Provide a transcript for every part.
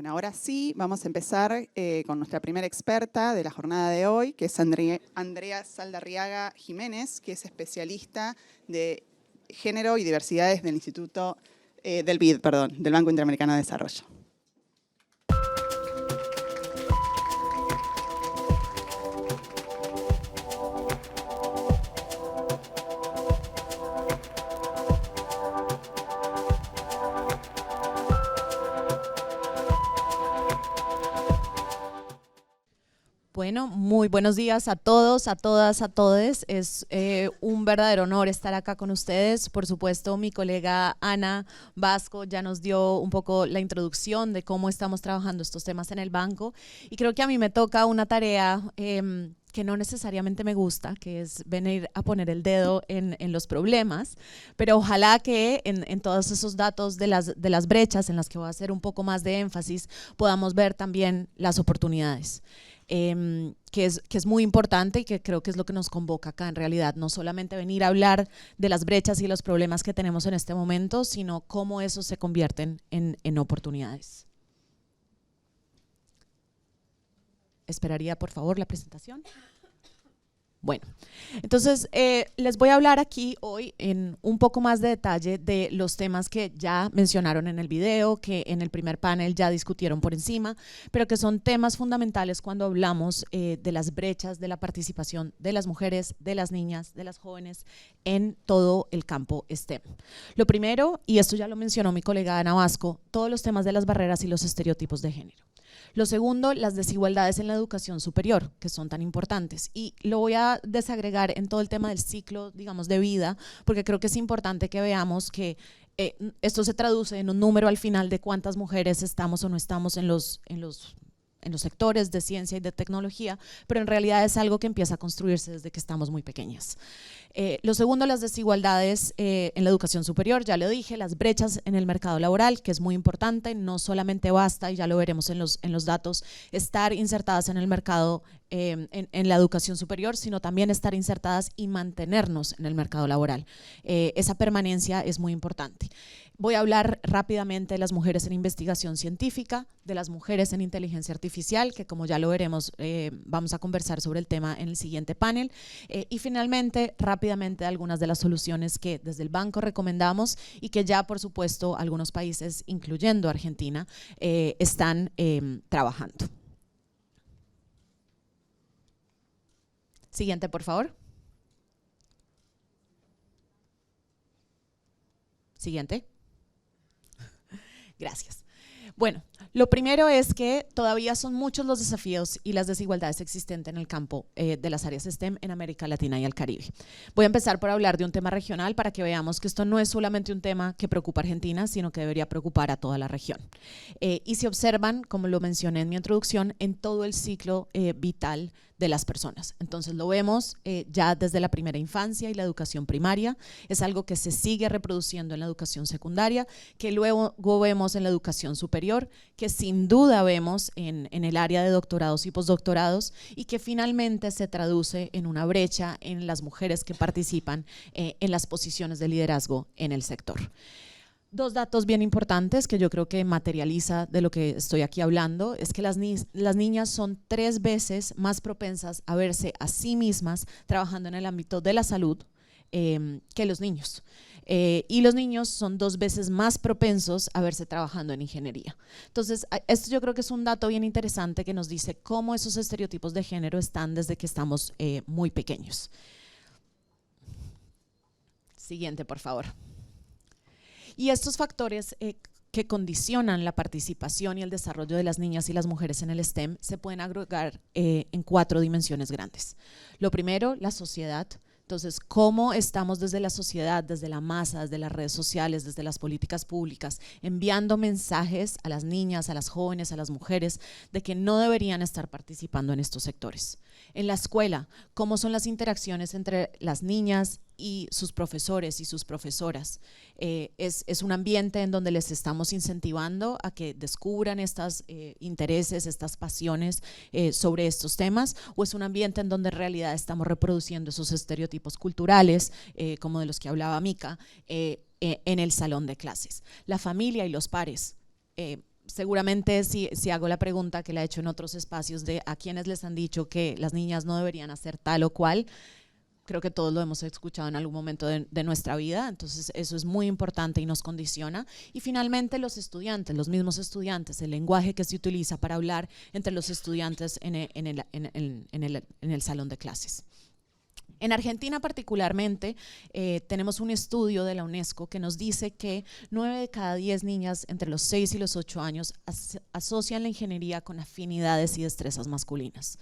Bueno, ahora sí, vamos a empezar con nuestra primera experta de la jornada de hoy, que es Andrea Saldarriaga Jiménez, que es especialista de Género y Diversidades del del BID, del Banco Interamericano de Desarrollo. Bueno, muy buenos días a todos, a todas, a todes. Es un verdadero honor estar acá con ustedes. Por supuesto, mi colega Ana Vasco ya nos dio un poco la introducción de cómo estamos trabajando estos temas en el banco. Y creo que a mí me toca una tarea que no necesariamente me gusta, que es venir a poner el dedo en los problemas, pero ojalá que en todos esos datos de las brechas en las que voy a hacer un poco más de énfasis, podamos ver también las oportunidades. Que es muy importante y que creo que es lo que nos convoca acá en realidad, no solamente venir a hablar de las brechas y los problemas que tenemos en este momento, sino cómo esos se convierten en oportunidades. Esperaría por favor la presentación. Bueno, entonces les voy a hablar aquí hoy en un poco más de detalle de los temas que ya mencionaron en el video, que en el primer panel ya discutieron por encima, pero que son temas fundamentales cuando hablamos de las brechas de la participación de las mujeres, de las niñas, de las jóvenes en todo el campo STEM. Lo primero, y esto ya lo mencionó mi colega Ana Vasco, todos los temas de las barreras y los estereotipos de género. Lo segundo, las desigualdades en la educación superior, que son tan importantes. Y lo voy a desagregar en todo el tema del ciclo, digamos, de vida, porque creo que es importante que veamos que esto se traduce en un número al final de cuántas mujeres estamos o no estamos en los sectores de ciencia y de tecnología, pero en realidad es algo que empieza a construirse desde que estamos muy pequeñas. Lo segundo, las desigualdades en la educación superior, ya lo dije, las brechas en el mercado laboral, que es muy importante, no solamente basta, y ya lo veremos en los datos, estar insertadas en el mercado, en la educación superior, sino también estar insertadas y mantenernos en el mercado laboral. Esa permanencia es muy importante. Voy a hablar rápidamente de las mujeres en investigación científica, de las mujeres en inteligencia artificial, que como ya lo veremos, vamos a conversar sobre el tema en el siguiente panel. Y finalmente, rápidamente, algunas de las soluciones que desde el banco recomendamos y que ya, por supuesto, algunos países, incluyendo Argentina, están trabajando. Siguiente, por favor. Siguiente. Gracias. Bueno, lo primero es que todavía son muchos los desafíos y las desigualdades existentes en el campo de las áreas STEM en América Latina y el Caribe. Voy a empezar por hablar de un tema regional para que veamos que esto no es solamente un tema que preocupa a Argentina, sino que debería preocupar a toda la región. Y se observan, como lo mencioné en mi introducción, en todo el ciclo vital de las personas. Entonces lo vemos ya desde la primera infancia y la educación primaria, es algo que se sigue reproduciendo en la educación secundaria, que luego vemos en la educación superior, que sin duda vemos en el área de doctorados y postdoctorados y que finalmente se traduce en una brecha en las mujeres que participan en las posiciones de liderazgo en el sector. Dos datos bien importantes que yo creo que materializa de lo que estoy aquí hablando es que las niñas son 3 veces más propensas a verse a sí mismas trabajando en el ámbito de la salud que los niños. Y los niños son 2 veces más propensos a verse trabajando en ingeniería. Entonces, esto yo creo que es un dato bien interesante que nos dice cómo esos estereotipos de género están desde que estamos muy pequeños. Siguiente, por favor. Y estos factores que condicionan la participación y el desarrollo de las niñas y las mujeres en el STEM se pueden agregar en 4 dimensiones grandes. Lo primero, la sociedad. Entonces, ¿cómo estamos desde la sociedad, desde la masa, desde las redes sociales, desde las políticas públicas, enviando mensajes a las niñas, a las jóvenes, a las mujeres, de que no deberían estar participando en estos sectores? En la escuela, ¿cómo son las interacciones entre las niñas y sus profesores y sus profesoras? Es un ambiente en donde les estamos incentivando a que descubran estos intereses, estas pasiones sobre estos temas, o es un ambiente en donde en realidad estamos reproduciendo esos estereotipos culturales, como de los que hablaba Mica, en el salón de clases. La familia y los pares. seguramente si hago la pregunta que la he hecho en otros espacios de a quienes les han dicho que las niñas no deberían hacer tal o cual, creo que todos lo hemos escuchado en algún momento de nuestra vida, entonces eso es muy importante y nos condiciona. Y finalmente los estudiantes, los mismos estudiantes, el lenguaje que se utiliza para hablar entre los estudiantes en el salón de clases. En Argentina particularmente tenemos un estudio de la UNESCO que nos dice que 9 de cada 10 niñas entre los 6 y los 8 años asocian la ingeniería con afinidades y destrezas masculinas.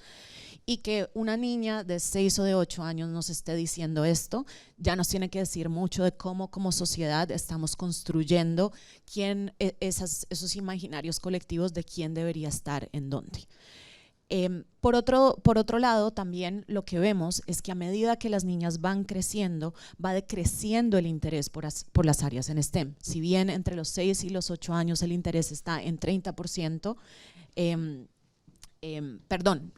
Y que una niña de 6 o de 8 años nos esté diciendo esto, ya nos tiene que decir mucho de cómo como sociedad estamos construyendo esos imaginarios colectivos de quién debería estar en dónde. Por otro lado, también lo que vemos es que a medida que las niñas van creciendo, va decreciendo el interés por las áreas en STEM. Si bien entre los 6 y los 8 años el interés está en 30%,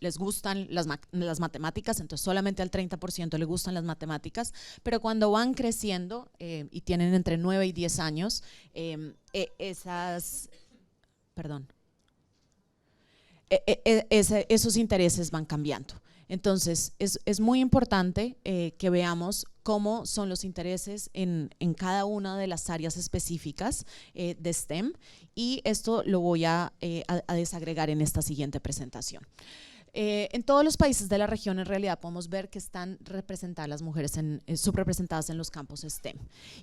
les gustan las matemáticas, entonces solamente al 30% le gustan las matemáticas, pero cuando van creciendo y tienen entre 9 y 10 años, esos intereses van cambiando. Entonces es muy importante que veamos cómo son los intereses en cada una de las áreas específicas de STEM, y esto lo voy a desagregar en esta siguiente presentación. En todos los países de la región en realidad podemos ver que están representadas las mujeres subrepresentadas en los campos STEM,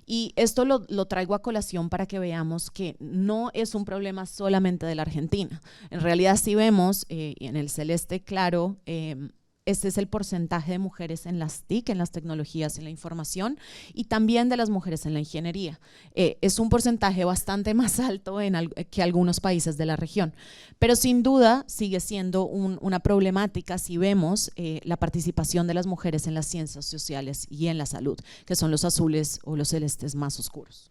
y esto lo traigo a colación para que veamos que no es un problema solamente de la Argentina. En realidad si vemos en el celeste claro, este es el porcentaje de mujeres en las TIC, en las tecnologías, en la información, y también de las mujeres en la ingeniería. Es un porcentaje bastante más alto que algunos países de la región, pero sin duda sigue siendo una problemática si vemos la participación de las mujeres en las ciencias sociales y en la salud, que son los azules o los celestes más oscuros.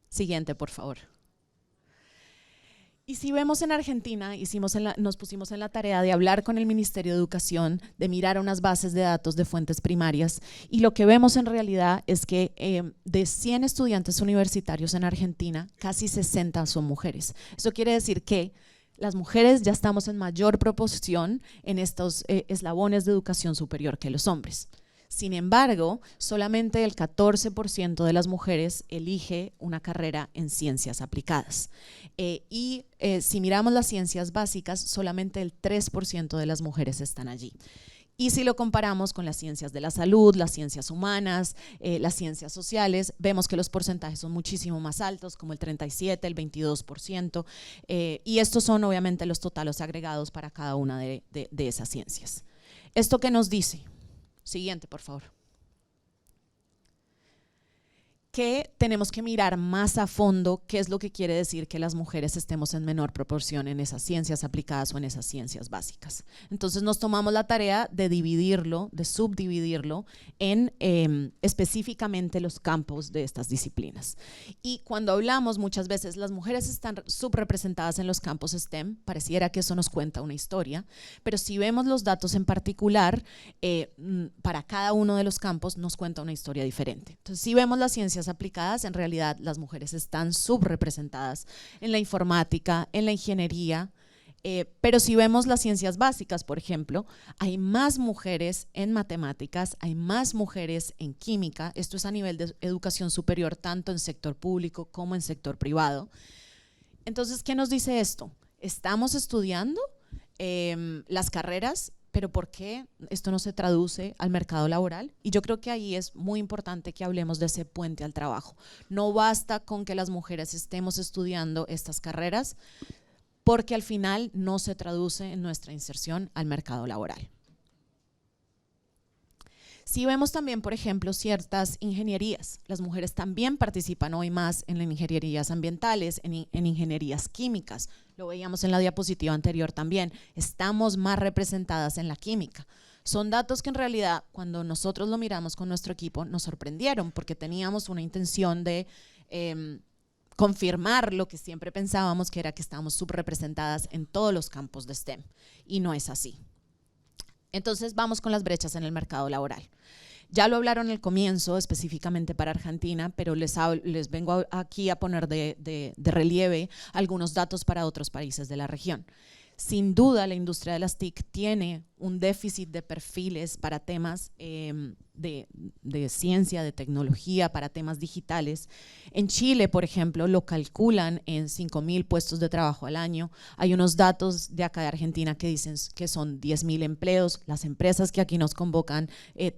Siguiente, por favor. Y si vemos en Argentina, nos pusimos en la tarea de hablar con el Ministerio de Educación, de mirar unas bases de datos de fuentes primarias, y lo que vemos en realidad es que de 100 estudiantes universitarios en Argentina, casi 60 son mujeres. Eso quiere decir que las mujeres ya estamos en mayor proporción en estos eslabones de educación superior que los hombres. Sin embargo, solamente el 14% de las mujeres elige una carrera en ciencias aplicadas. Si miramos las ciencias básicas, solamente el 3% de las mujeres están allí. Y si lo comparamos con las ciencias de la salud, las ciencias humanas, las ciencias sociales, vemos que los porcentajes son muchísimo más altos, como el 37%, el 22%, y estos son obviamente los totales agregados para cada una de esas ciencias. ¿Esto qué nos dice? Siguiente, por favor. Que tenemos que mirar más a fondo qué es lo que quiere decir que las mujeres estemos en menor proporción en esas ciencias aplicadas o en esas ciencias básicas. Entonces nos tomamos la tarea de dividirlo, de subdividirlo en específicamente los campos de estas disciplinas. Y cuando hablamos muchas veces las mujeres están subrepresentadas en los campos STEM, pareciera que eso nos cuenta una historia, pero si vemos los datos en particular, para cada uno de los campos nos cuenta una historia diferente. Entonces si vemos las ciencias aplicadas, en realidad las mujeres están subrepresentadas en la informática, en la ingeniería, pero si vemos las ciencias básicas, por ejemplo, hay más mujeres en matemáticas, hay más mujeres en química, esto es a nivel de educación superior, tanto en sector público como en sector privado. Entonces, ¿qué nos dice esto? Estamos estudiando las carreras, pero ¿por qué esto no se traduce al mercado laboral? Y yo creo que ahí es muy importante que hablemos de ese puente al trabajo. No basta con que las mujeres estemos estudiando estas carreras, porque al final no se traduce en nuestra inserción al mercado laboral. Si vemos también, por ejemplo, ciertas ingenierías, las mujeres también participan hoy más en las ingenierías ambientales, en ingenierías químicas, lo veíamos en la diapositiva anterior también, estamos más representadas en la química. Son datos que en realidad cuando nosotros lo miramos con nuestro equipo nos sorprendieron, porque teníamos una intención de confirmar lo que siempre pensábamos, que era que estábamos subrepresentadas en todos los campos de STEM, y no es así. Entonces vamos con las brechas en el mercado laboral. Ya lo hablaron al comienzo, específicamente para Argentina, pero les vengo aquí a poner de relieve algunos datos para otros países de la región. Sin duda, la industria de las TIC tiene un déficit de perfiles para temas de ciencia, de tecnología, para temas digitales. En Chile, por ejemplo, lo calculan en 5.000 puestos de trabajo al año. Hay unos datos de acá de Argentina que dicen que son 10.000 empleos. Las empresas que aquí nos convocan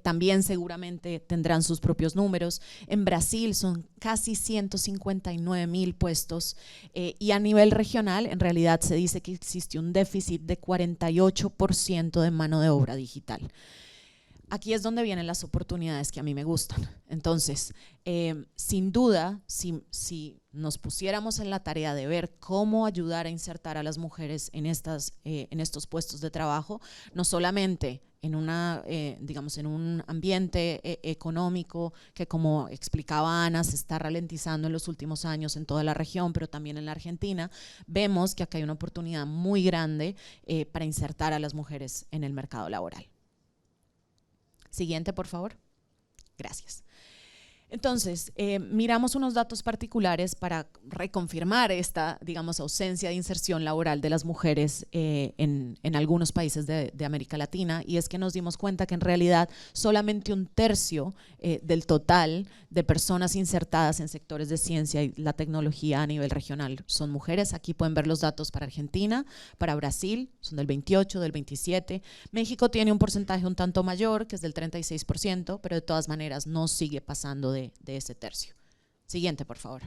también seguramente tendrán sus propios números. En Brasil son casi 159.000 puestos y a nivel regional en realidad se dice que existe un déficit de 48% de mano de obra digital. Aquí es donde vienen las oportunidades que a mí me gustan. Entonces, sin duda, si nos pusiéramos en la tarea de ver cómo ayudar a insertar a las mujeres en estos puestos de trabajo, no solamente digamos, en un ambiente económico que, como explicaba Ana, se está ralentizando en los últimos años en toda la región, pero también en la Argentina, vemos que acá hay una oportunidad muy grande para insertar a las mujeres en el mercado laboral. Siguiente, por favor. Gracias. Entonces, miramos unos datos particulares para reconfirmar esta, digamos, ausencia de inserción laboral de las mujeres en algunos países de América Latina, y es que nos dimos cuenta que en realidad solamente 1/3 del total de personas insertadas en sectores de ciencia y la tecnología a nivel regional son mujeres. Aquí pueden ver los datos para Argentina, para Brasil, son del 28, del 27. México tiene un porcentaje un tanto mayor, que es del 36%, pero de todas maneras no sigue pasando de ese tercio. Siguiente, por favor.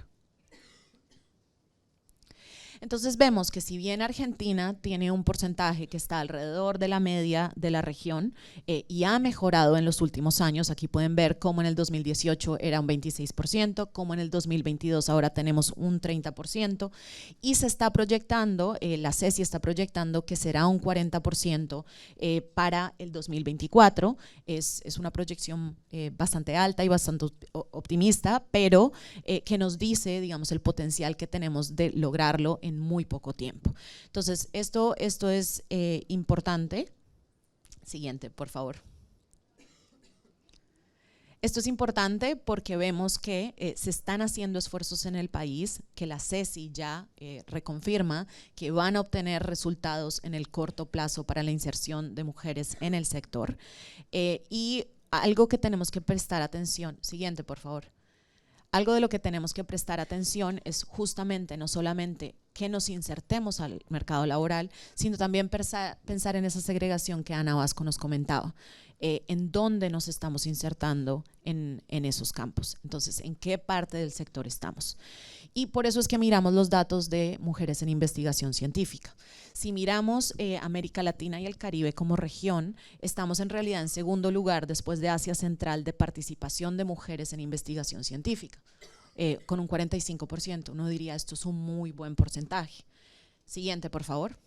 Entonces vemos que si bien Argentina tiene un porcentaje que está alrededor de la media de la región y ha mejorado en los últimos años, aquí pueden ver cómo en el 2018 era un 26%, cómo en el 2022 ahora tenemos un 30%, y se está proyectando, la CECI está proyectando que será un 40% para el 2024. Es una proyección bastante alta y bastante optimista, pero que nos dice, digamos, el potencial que tenemos de lograrlo en muy poco tiempo. Entonces, esto es importante. Siguiente, por favor. Esto es importante porque vemos que se están haciendo esfuerzos en el país, que la CECI ya reconfirma que van a obtener resultados en el corto plazo para la inserción de mujeres en el sector. Y algo que tenemos que prestar atención. Siguiente, por favor. Algo de lo que tenemos que prestar atención es justamente no solamente que nos insertemos al mercado laboral, sino también pensar en esa segregación que Ana Vasco nos comentaba, en dónde nos estamos insertando en esos campos. Entonces, ¿en qué parte del sector estamos? Y por eso es que miramos los datos de mujeres en investigación científica. Si miramos América Latina y el Caribe como región, estamos en realidad en segundo lugar después de Asia Central de participación de mujeres en investigación científica, con un 45%. Uno diría, esto es un muy buen porcentaje. Siguiente, por favor.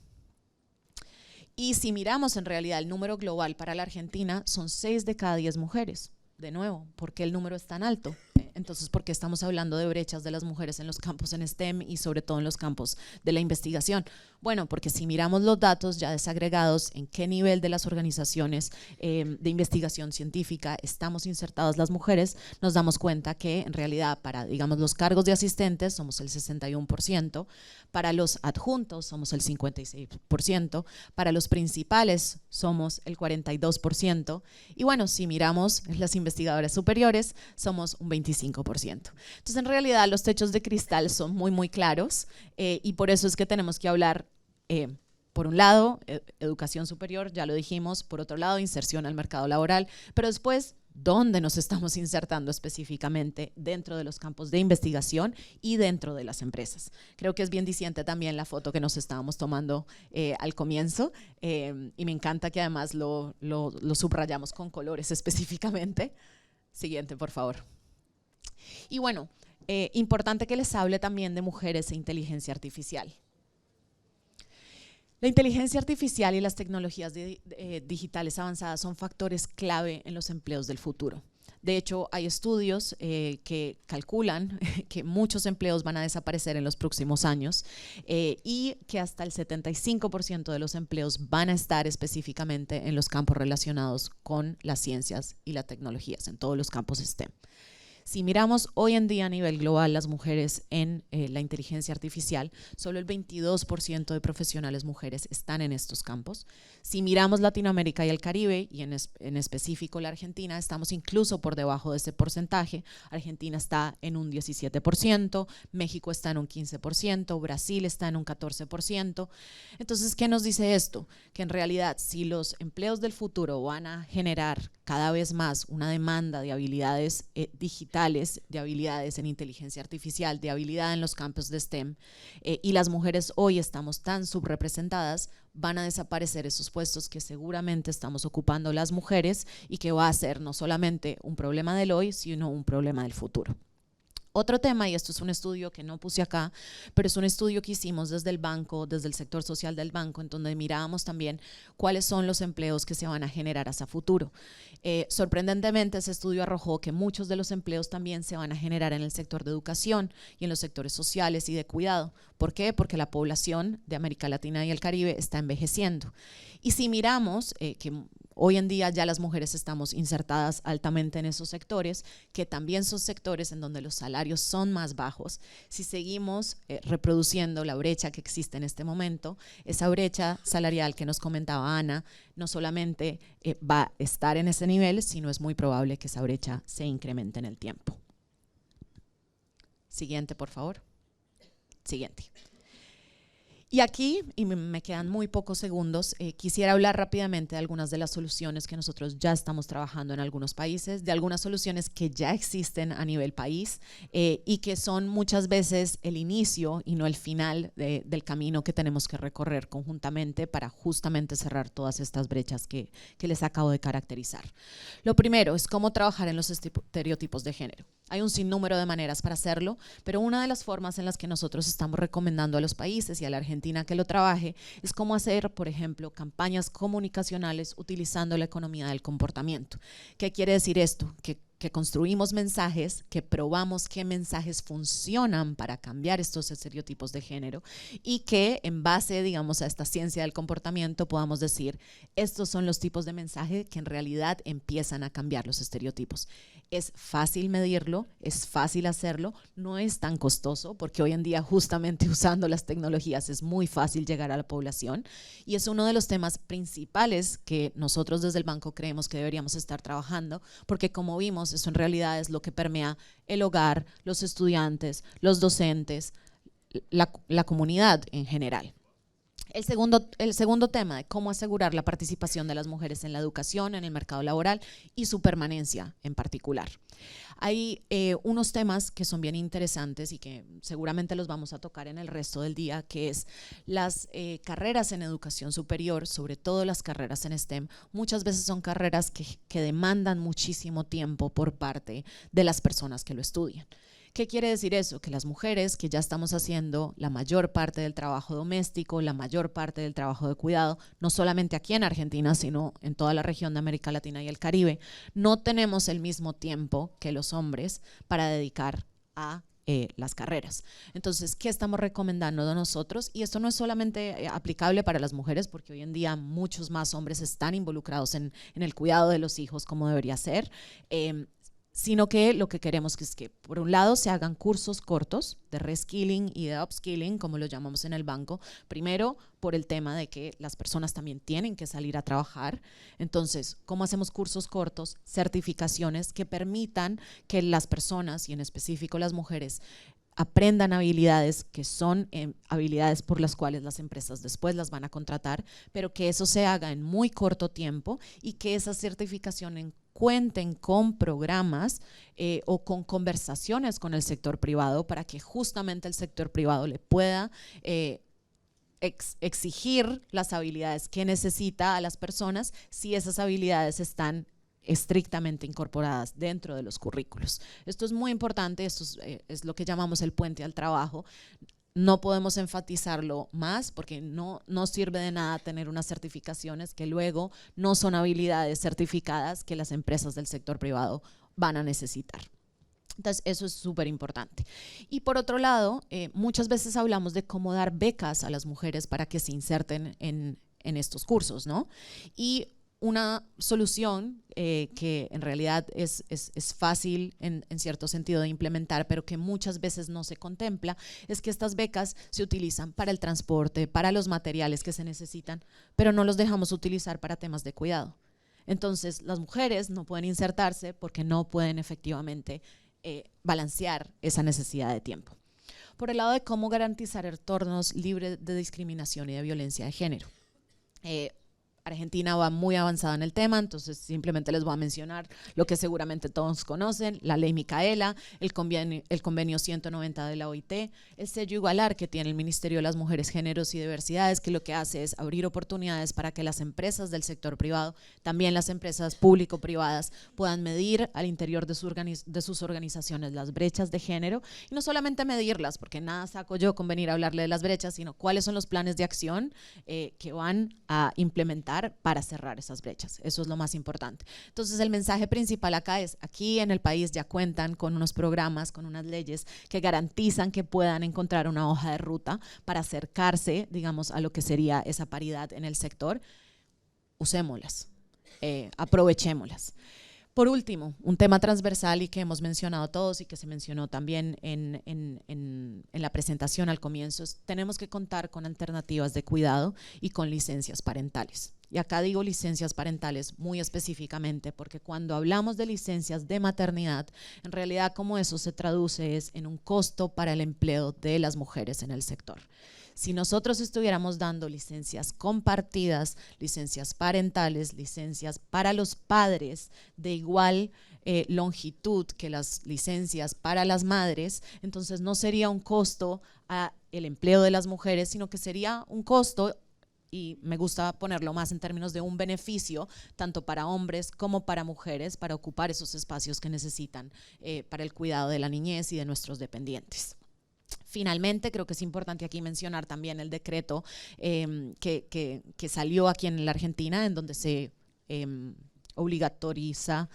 Y si miramos en realidad el número global para la Argentina, son 6 de cada 10 mujeres. De nuevo, ¿por qué el número es tan alto? Entonces, ¿por qué estamos hablando de brechas de las mujeres en los campos en STEM y sobre todo en los campos de la investigación? Bueno, porque si miramos los datos ya desagregados, en qué nivel de las organizaciones de investigación científica estamos insertadas las mujeres, nos damos cuenta que en realidad para, digamos, los cargos de asistentes somos el 61%, para los adjuntos somos el 56%, para los principales somos el 42%, y bueno, si miramos las investigadoras superiores somos un 25%. Entonces, en realidad los techos de cristal son muy, muy claros y por eso es que tenemos que hablar, por un lado, educación superior, ya lo dijimos, por otro lado, inserción al mercado laboral, pero después, ¿dónde nos estamos insertando específicamente dentro de los campos de investigación y dentro de las empresas? Creo que es bien diciente también la foto que nos estábamos tomando al comienzo y me encanta que además lo subrayamos con colores específicamente. Siguiente, por favor. Y bueno, importante que les hable también de mujeres e inteligencia artificial. La inteligencia artificial y las tecnologías digitales avanzadas son factores clave en los empleos del futuro. De hecho, hay estudios que calculan que muchos empleos van a desaparecer en los próximos años y que hasta el 75% de los empleos van a estar específicamente en los campos relacionados con las ciencias y las tecnologías, en todos los campos STEM. Si miramos hoy en día a nivel global las mujeres en la inteligencia artificial, solo el 22% de profesionales mujeres están en estos campos. Si miramos Latinoamérica y el Caribe, y en específico la Argentina, estamos incluso por debajo de ese porcentaje. Argentina está en un 17%, México está en un 15%, Brasil está en un 14%. Entonces, ¿qué nos dice esto? Que en realidad, si los empleos del futuro van a generar cada vez más una demanda de habilidades digitales, de habilidades en inteligencia artificial, de habilidad en los campos de STEM, y las mujeres hoy estamos tan subrepresentadas, van a desaparecer esos puestos que seguramente estamos ocupando las mujeres y que va a ser no solamente un problema del hoy, sino un problema del futuro. Otro tema, y esto es un estudio que no puse acá, pero es un estudio que hicimos desde el banco, desde el sector social del banco, en donde mirábamos también cuáles son los empleos que se van a generar hacia futuro. Sorprendentemente, ese estudio arrojó que muchos de los empleos también se van a generar en el sector de educación y en los sectores sociales y de cuidado. ¿Por qué? Porque la población de América Latina y el Caribe está envejeciendo. Y si miramos que hoy en día ya las mujeres estamos insertadas altamente en esos sectores, que también son sectores en donde los salarios son más bajos. Si seguimos reproduciendo la brecha que existe en este momento, esa brecha salarial que nos comentaba Ana, no solamente va a estar en ese nivel, sino es muy probable que esa brecha se incremente en el tiempo. Siguiente, por favor. Siguiente. Y aquí, y me quedan muy pocos segundos, quisiera hablar rápidamente de algunas de las soluciones que nosotros ya estamos trabajando en algunos países, de algunas soluciones que ya existen a nivel país y que son muchas veces el inicio y no el final del camino que tenemos que recorrer conjuntamente para justamente cerrar todas estas brechas que les acabo de caracterizar. Lo primero es cómo trabajar en los estereotipos de género. Hay un sinnúmero de maneras para hacerlo, pero una de las formas en las que nosotros estamos recomendando a los países y a la Argentina que lo trabaje es cómo hacer, por ejemplo, campañas comunicacionales utilizando la economía del comportamiento. ¿Qué quiere decir esto? Que construimos mensajes, que probamos qué mensajes funcionan para cambiar estos estereotipos de género y que en base, digamos, a esta ciencia del comportamiento podamos decir, estos son los tipos de mensajes que en realidad empiezan a cambiar los estereotipos. Es fácil medirlo, es fácil hacerlo, no es tan costoso porque hoy en día justamente usando las tecnologías es muy fácil llegar a la población y es uno de los temas principales que nosotros desde el banco creemos que deberíamos estar trabajando porque como vimos eso en realidad es lo que permea el hogar, los estudiantes, los docentes, la comunidad en general. El segundo tema de cómo asegurar la participación de las mujeres en la educación, en el mercado laboral y su permanencia en particular. Hay unos temas que son bien interesantes y que seguramente los vamos a tocar en el resto del día, que es las carreras en educación superior, sobre todo las carreras en STEM, muchas veces son carreras que demandan muchísimo tiempo por parte de las personas que lo estudian. ¿Qué quiere decir eso? Que las mujeres que ya estamos haciendo la mayor parte del trabajo doméstico, la mayor parte del trabajo de cuidado, no solamente aquí en Argentina, sino en toda la región de América Latina y el Caribe, no tenemos el mismo tiempo que los hombres para dedicar a las carreras. Entonces, ¿qué estamos recomendando de nosotros? Y esto no es solamente aplicable para las mujeres, porque hoy en día muchos más hombres están involucrados en el cuidado de los hijos como debería ser, sino que lo que queremos es que por un lado se hagan cursos cortos de reskilling y de upskilling, como lo llamamos en el banco, primero por el tema de que las personas también tienen que salir a trabajar. Entonces, ¿cómo hacemos cursos cortos, certificaciones que permitan que las personas y en específico las mujeres aprendan habilidades que son habilidades por las cuales las empresas después las van a contratar, pero que eso se haga en muy corto tiempo y que esa certificación cuenten con programas o con conversaciones con el sector privado para que justamente el sector privado le pueda exigir las habilidades que necesita a las personas si esas habilidades están estrictamente incorporadas dentro de los currículos. Esto es muy importante, esto es lo que llamamos el puente al trabajo. No podemos enfatizarlo más porque no sirve de nada tener unas certificaciones que luego no son habilidades certificadas que las empresas del sector privado van a necesitar. Entonces, eso es súper importante. Y por otro lado, muchas veces hablamos de cómo dar becas a las mujeres para que se inserten en estos cursos, ¿no? Y una solución que en realidad es fácil en cierto sentido de implementar, pero que muchas veces no se contempla, es que estas becas se utilizan para el transporte, para los materiales que se necesitan, pero no los dejamos utilizar para temas de cuidado. Entonces, las mujeres no pueden insertarse porque no pueden efectivamente balancear esa necesidad de tiempo. Por el lado de cómo garantizar entornos libres de discriminación y de violencia de género. Argentina va muy avanzada en el tema, entonces simplemente les voy a mencionar lo que seguramente todos conocen: la ley Micaela, el convenio 190 de la OIT, el sello Igualar que tiene el Ministerio de las Mujeres, Géneros y Diversidades, que lo que hace es abrir oportunidades para que las empresas del sector privado, también las empresas público-privadas, puedan medir al interior de sus organizaciones las brechas de género, y no solamente medirlas, porque nada saco yo con venir a hablarle de las brechas, sino cuáles son los planes de acción que van a implementar para cerrar esas brechas. Eso es lo más importante. Entonces, el mensaje principal acá es: aquí en el país ya cuentan con unos programas, con unas leyes que garantizan que puedan encontrar una hoja de ruta para acercarse, digamos, a lo que sería esa paridad en el sector. Usémoslas, aprovechémoslas. Por último, un tema transversal y que hemos mencionado todos y que se mencionó también en la presentación al comienzo, es: tenemos que contar con alternativas de cuidado y con licencias parentales. Y acá digo licencias parentales muy específicamente porque cuando hablamos de licencias de maternidad, en realidad como eso se traduce es en un costo para el empleo de las mujeres en el sector. Si nosotros estuviéramos dando licencias compartidas, licencias parentales, licencias para los padres de igual longitud que las licencias para las madres, entonces no sería un costo al empleo de las mujeres, sino que sería un costo, y me gusta ponerlo más en términos de un beneficio, tanto para hombres como para mujeres, para ocupar esos espacios que necesitan para el cuidado de la niñez y de nuestros dependientes. Finalmente, creo que es importante aquí mencionar también el decreto que salió aquí en la Argentina, en donde se obligatoriza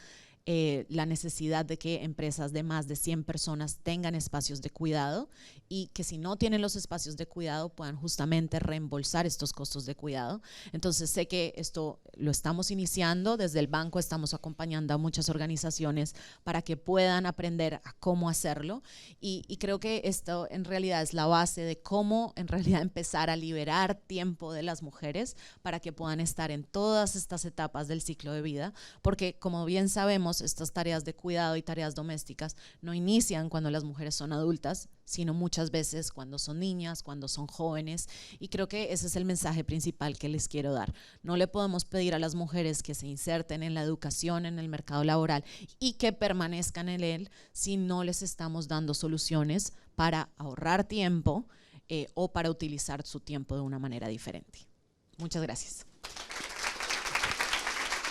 la necesidad de que empresas de más de 100 personas tengan espacios de cuidado, y que si no tienen los espacios de cuidado puedan justamente reembolsar estos costos de cuidado. Entonces, sé que esto lo estamos iniciando, desde el banco estamos acompañando a muchas organizaciones para que puedan aprender a cómo hacerlo, y creo que esto en realidad es la base de cómo en realidad empezar a liberar tiempo de las mujeres para que puedan estar en todas estas etapas del ciclo de vida, porque como bien sabemos, estas tareas de cuidado y tareas domésticas no inician cuando las mujeres son adultas, sino muchas veces cuando son niñas, cuando son jóvenes, y creo que ese es el mensaje principal que les quiero dar. No le podemos pedir a las mujeres que se inserten en la educación, en el mercado laboral y que permanezcan en él si no les estamos dando soluciones para ahorrar tiempo o para utilizar su tiempo de una manera diferente. Muchas gracias.